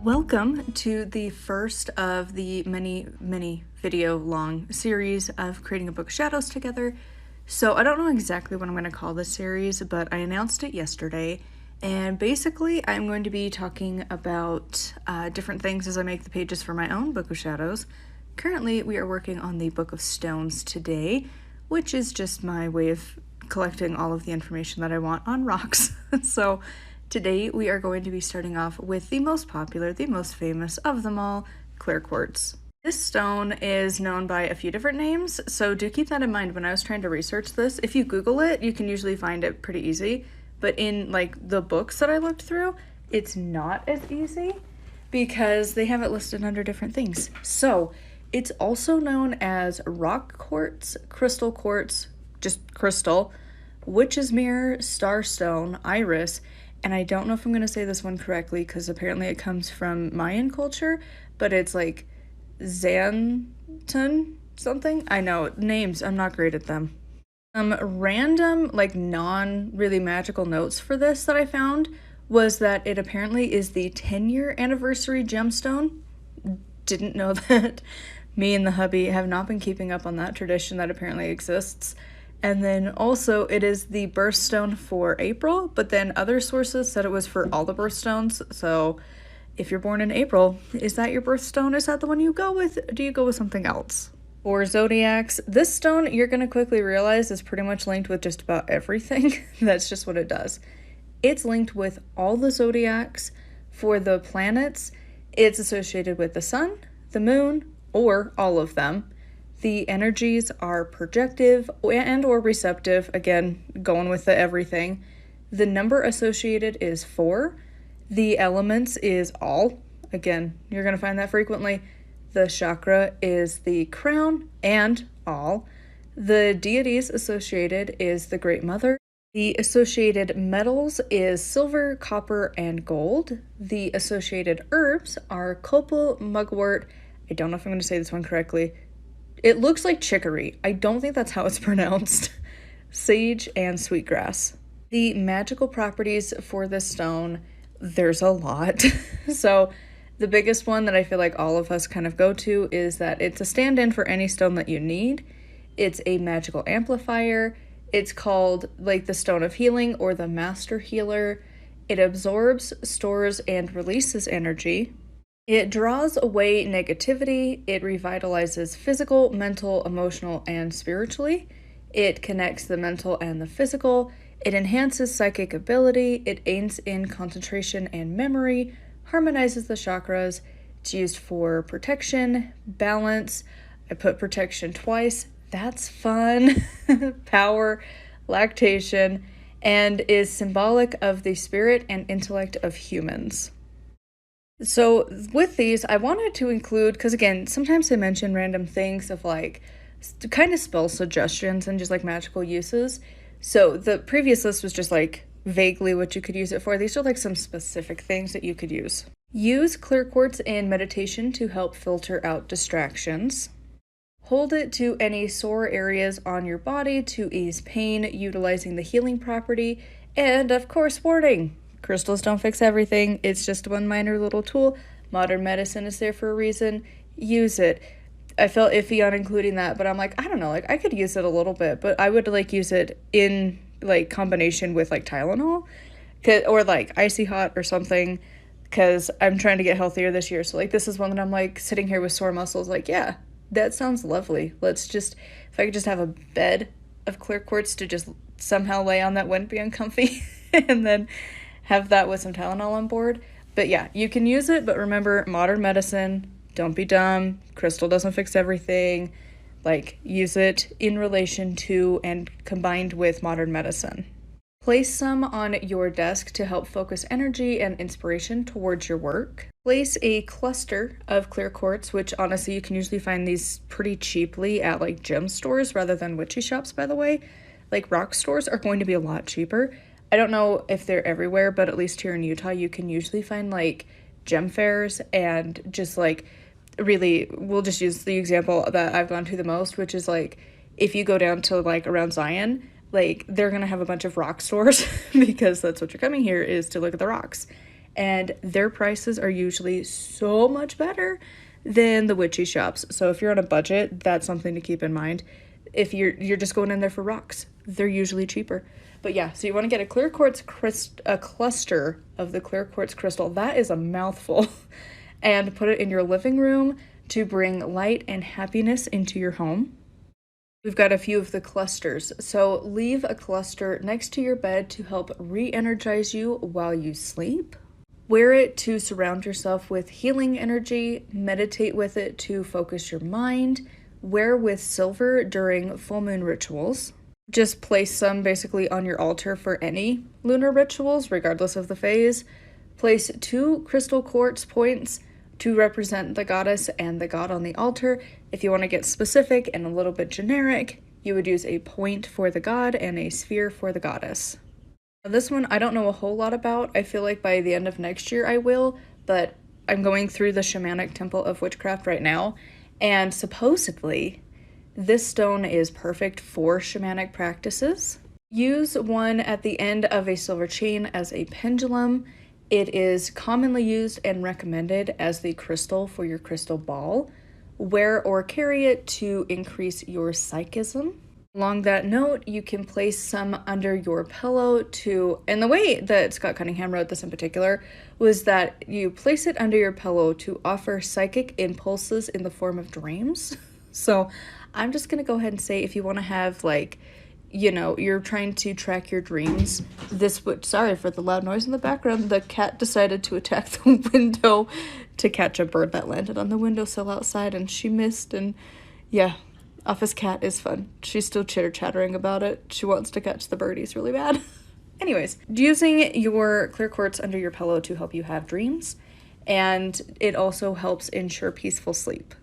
Welcome to the first of the many video long series of creating a book of shadows together. So I don't know exactly what I'm going to call this series, but I announced it yesterday, and basically I'm going to be talking about different things as I make the pages for my own book of shadows. Currently we are working on the book of stones today, which is just my way of collecting all of the information that I want on rocks. So today we are going to be starting off with the most popular, the most famous of them all, clear quartz. This stone is known by a few different names, so do keep that in mind when I was trying to research this. If you Google it, you can usually find it pretty easy, but in like the books that I looked through, it's not as easy because they have it listed under different things. So it's also known as rock quartz, crystal quartz, just crystal, witch's mirror, starstone, iris, and I don't know if I'm going to say this one correctly because apparently it comes from Mayan culture, but it's like Xantun something. I know, names, I'm not great at them. Random, like non-really magical notes for this that I found was that it apparently is the 10-year anniversary gemstone. Didn't know that. Me and the hubby have not been keeping up on that tradition that apparently exists. And then also it is the birthstone for April, but then other sources said it was for all the birthstones. So if you're born in April, is that your birthstone? Is that the one you go with? Do you go with something else? For zodiacs, this stone you're going to quickly realize is pretty much linked with just about everything. That's just what it does. It's linked with all the zodiacs. For the planets, it's associated with the sun, the moon, or all of them. The energies are projective and or receptive, again, going with the everything. The number associated is 4. The elements is all. Again, you're going to find that frequently. The chakra is the crown and all. The deities associated is the Great Mother. The associated metals is silver, copper, and gold. The associated herbs are copal, mugwort. I don't know if I'm going to say this one correctly. It looks like chicory. I don't think that's how it's pronounced. Sage and sweetgrass. The magical properties for this stone, there's a lot. So the biggest one that I feel like all of us kind of go to is that it's a stand-in for any stone that you need. It's a magical amplifier. It's called like the stone of healing or the master healer. It absorbs, stores, and releases energy. It draws away negativity, it revitalizes physical, mental, emotional, and spiritually. It connects the mental and the physical. It enhances psychic ability. It aids in concentration and memory, harmonizes the chakras. It's used for protection, balance. I put protection twice. That's fun. Power, lactation, and is symbolic of the spirit and intellect of humans. So with these, I wanted to include, because again, sometimes I mention random things of like kind of spell suggestions and just like magical uses. So the previous list was just like vaguely what you could use it for. These are like some specific things that you could use. Use clear quartz in meditation to help filter out distractions. Hold it to any sore areas on your body to ease pain, utilizing the healing property. And of course, warning. Crystals don't fix everything. It's just one minor little tool. Modern medicine is there for a reason. Use it. I felt iffy on including that, but I'm like, I don't know, like I could use it a little bit, but I would like use it in like combination with like Tylenol or like icy hot or something, because I'm trying to get healthier this year. So like this is one that I'm like sitting here with sore muscles like, yeah, that sounds lovely. Let's just, if I could just have a bed of clear quartz to just somehow lay on that wouldn't be uncomfy and then have that with some Tylenol on board. But yeah, you can use it, but remember, modern medicine, don't be dumb. Crystal doesn't fix everything. Like, use it in relation to and combined with modern medicine. Place some on your desk to help focus energy and inspiration towards your work. Place a cluster of clear quartz, which honestly, you can usually find these pretty cheaply at like gem stores rather than witchy shops, by the way. Like rock stores are going to be a lot cheaper. I don't know if they're everywhere, but at least here in Utah, you can usually find like gem fairs and just like really, we'll just use the example that I've gone to the most, which is like if you go down to like around Zion, like they're going to have a bunch of rock stores because that's what you're coming here is to look at the rocks. and their prices are usually so much better than the witchy shops. So if you're on a budget, that's something to keep in mind. If you're just going in there for rocks, they're usually cheaper. But yeah, so you want to get a clear quartz a cluster of the clear quartz crystal. That is a mouthful. And put it in your living room to bring light and happiness into your home. We've got a few of the clusters. So leave a cluster next to your bed to help re-energize you while you sleep. Wear it to surround yourself with healing energy. Meditate with it to focus your mind. Wear with silver during full moon rituals. Just place some basically on your altar for any lunar rituals, regardless of the phase. Place 2 crystal quartz points to represent the goddess and the god on the altar. If you want to get specific and a little bit generic, you would use a point for the god and a sphere for the goddess. Now, this one I don't know a whole lot about. I feel like by the end of next year I will, but I'm going through the Shamanic Temple of Witchcraft right now, and supposedly this stone is perfect for shamanic practices. Use one at the end of a silver chain as a pendulum. It is commonly used and recommended as the crystal for your crystal ball. Wear or carry it to increase your psychism. Along that note, you can place some under your pillow and the way that Scott Cunningham wrote this in particular was that you place it under your pillow to offer psychic impulses in the form of dreams. So I'm just gonna go ahead and say, if you want to have you're trying to track your dreams. Sorry for the loud noise in the background. The cat decided to attack the window to catch a bird that landed on the windowsill outside, and she missed. And yeah, office cat is fun. She's still chitter-chattering about it. She wants to catch the birdies really bad. Anyways, using your clear quartz under your pillow to help you have dreams, and it also helps ensure peaceful sleep.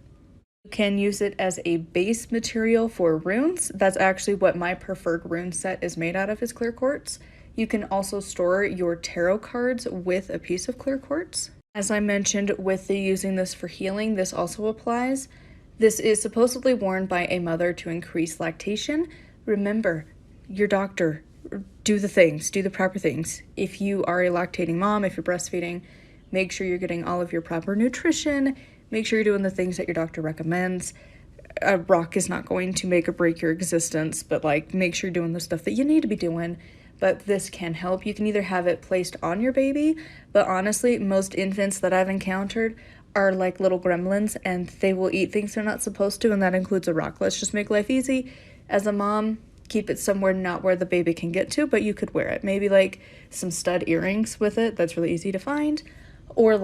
You can use it as a base material for runes. That's actually what my preferred rune set is made out of, is clear quartz. You can also store your tarot cards with a piece of clear quartz. As I mentioned with using this for healing, this also applies. This is supposedly worn by a mother to increase lactation. Remember, your doctor, do the proper things. If you are a lactating mom, if you're breastfeeding, make sure you're getting all of your proper nutrition. Make sure you're doing the things that your doctor recommends. A rock is not going to make or break your existence, but make sure you're doing the stuff that you need to be doing. But this can help. You can either have it placed on your baby, but honestly, most infants that I've encountered are like little gremlins, and they will eat things they're not supposed to, and that includes a rock. Let's just make life easy. As a mom, keep it somewhere not where the baby can get to, but you could wear it. Maybe some stud earrings with it. That's really easy to find. Or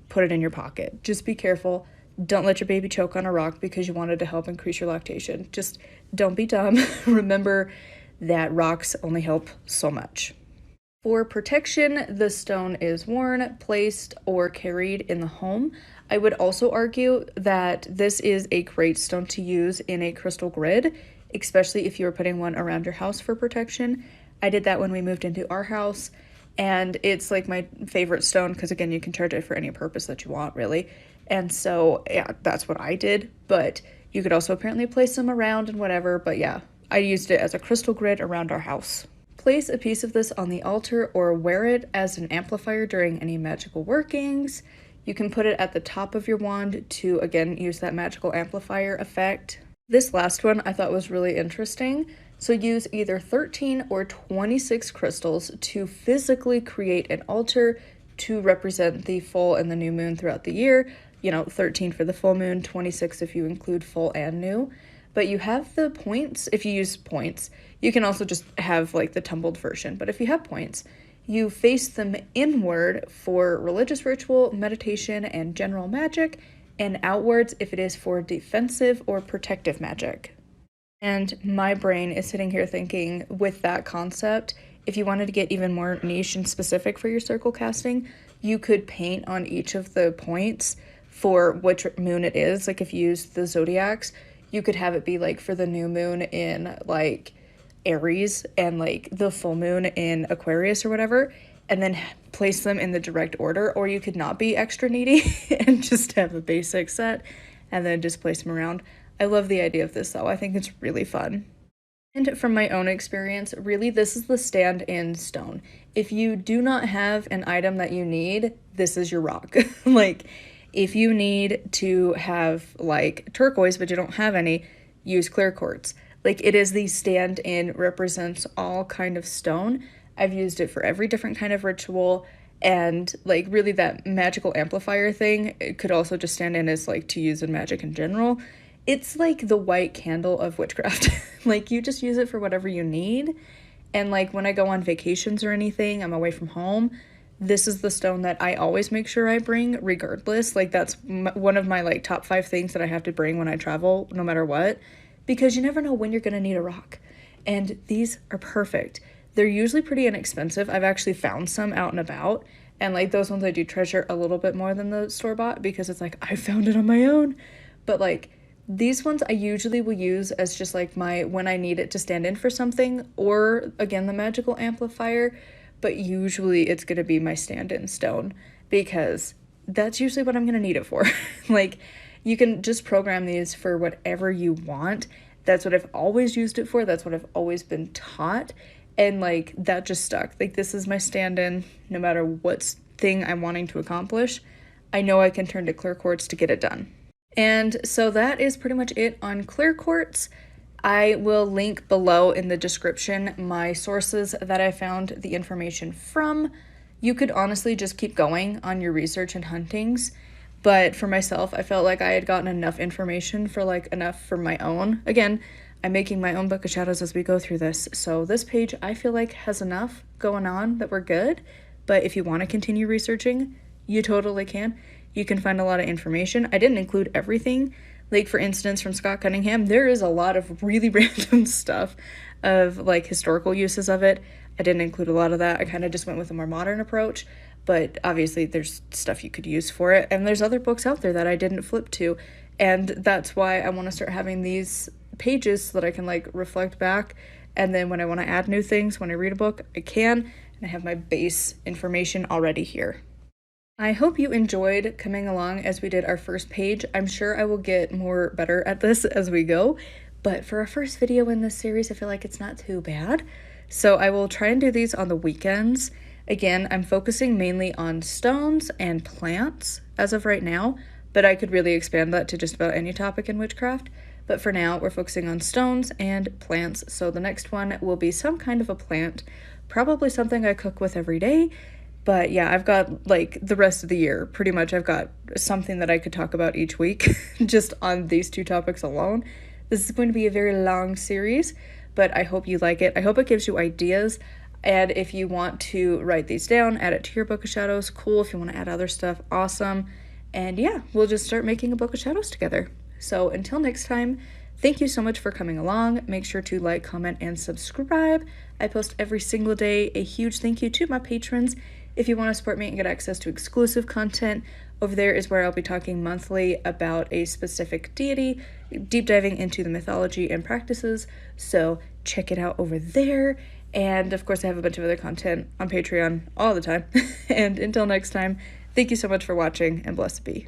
put it in your pocket. Just be careful. Don't let your baby choke on a rock because you wanted to help increase your lactation. Just don't be dumb. Remember that rocks only help so much. For protection, the stone is worn, placed, or carried in the home. I would also argue that this is a great stone to use in a crystal grid, especially if you were putting one around your house for protection. I did that when we moved into our house. And it's my favorite stone because, again, you can charge it for any purpose that you want, really. And so, yeah, that's what I did. But you could also apparently place them around and whatever. But yeah, I used it as a crystal grid around our house. Place a piece of this on the altar or wear it as an amplifier during any magical workings. You can put it at the top of your wand to, again, use that magical amplifier effect. This last one I thought was really interesting. So use either 13 or 26 crystals to physically create an altar to represent the full and the new moon throughout the year. 13 for the full moon, 26 if you include full and new. But you have the points. If you use points, you can also just have the tumbled version. But if you have points, you face them inward for religious ritual, meditation, and general magic, and outwards if it is for defensive or protective magic. And my brain is sitting here thinking, with that concept, if you wanted to get even more niche and specific for your circle casting, you could paint on each of the points for which moon it is. If you use the zodiacs, you could have it be for the new moon in Aries and the full moon in Aquarius or whatever, and then place them in the direct order. Or you could not be extra needy and just have a basic set and then just place them around. I love the idea of this though. I think it's really fun. And from my own experience, really, this is the stand-in stone. If you do not have an item that you need, this is your rock. Like, if you need to have, like, turquoise, but you don't have any, use clear quartz. Like, it is the stand-in, represents all kind of stone. I've used it for every different kind of ritual, and, like, really that magical amplifier thing, it could also just stand in as, like, to use in magic in general. It's like the white candle of witchcraft. Like, you just use it for whatever you need. And, like, when I go on vacations or anything, I'm away from home, this is the stone that I always make sure I bring regardless. Like, that's one of my, like, top 5 things that I have to bring when I travel, no matter what, because you never know when you're gonna need a rock. And these are perfect. They're usually pretty inexpensive. I've actually found some out and about, and, like, those ones I do treasure a little bit more than the store-bought because it's like, I found it on my own. But, like, these ones I usually will use as just like my when I need it to stand in for something, or again the magical amplifier, but usually it's going to be my stand-in stone because that's usually what I'm going to need it for. Like, you can just program these for whatever you want. That's what I've always used it for. That's what I've always been taught. And, like, that just stuck. Like, this is my stand-in no matter what thing I'm wanting to accomplish. I know I can turn to clear quartz to get it done. And so that is pretty much it on clear quartz. I will link below in the description my sources that I found the information from. You could honestly just keep going on your research and huntings, but for myself, I felt like I had gotten enough information for, like, enough for my own. Again, I'm making my own book of shadows as we go through this, so this page I feel like has enough going on that we're good. But if you want to continue researching, you totally can. You can find a lot of information. I didn't include everything. Like, for instance, from Scott Cunningham, there is a lot of really random stuff of, like, historical uses of it. I didn't include a lot of that. I kind of just went with a more modern approach, but obviously there's stuff you could use for it. And there's other books out there that I didn't flip to. And that's why I want to start having these pages so that I can, like, reflect back. And then when I want to add new things, when I read a book, I can. And I have my base information already here. I hope you enjoyed coming along as we did our first page. I'm sure I will get better at this as we go, but for a first video in this series, I feel like it's not too bad. So I will try and do these on the weekends. Again, I'm focusing mainly on stones and plants as of right now, but I could really expand that to just about any topic in witchcraft. But for now, we're focusing on stones and plants. So the next one will be some kind of a plant, probably something I cook with every day. But yeah, I've got, like, the rest of the year, pretty much I've got something that I could talk about each week just on these 2 topics alone. This is going to be a very long series, but I hope you like it. I hope it gives you ideas. And if you want to write these down, add it to your book of shadows, cool. If you want to add other stuff, awesome. And yeah, we'll just start making a book of shadows together. So until next time, thank you so much for coming along. Make sure to like, comment, and subscribe. I post every single day. A huge thank you to my patrons. If you want to support me and get access to exclusive content, over there is where I'll be talking monthly about a specific deity, deep diving into the mythology and practices, so check it out over there. And of course, I have a bunch of other content on Patreon all the time. And until next time, thank you so much for watching, and blessed be.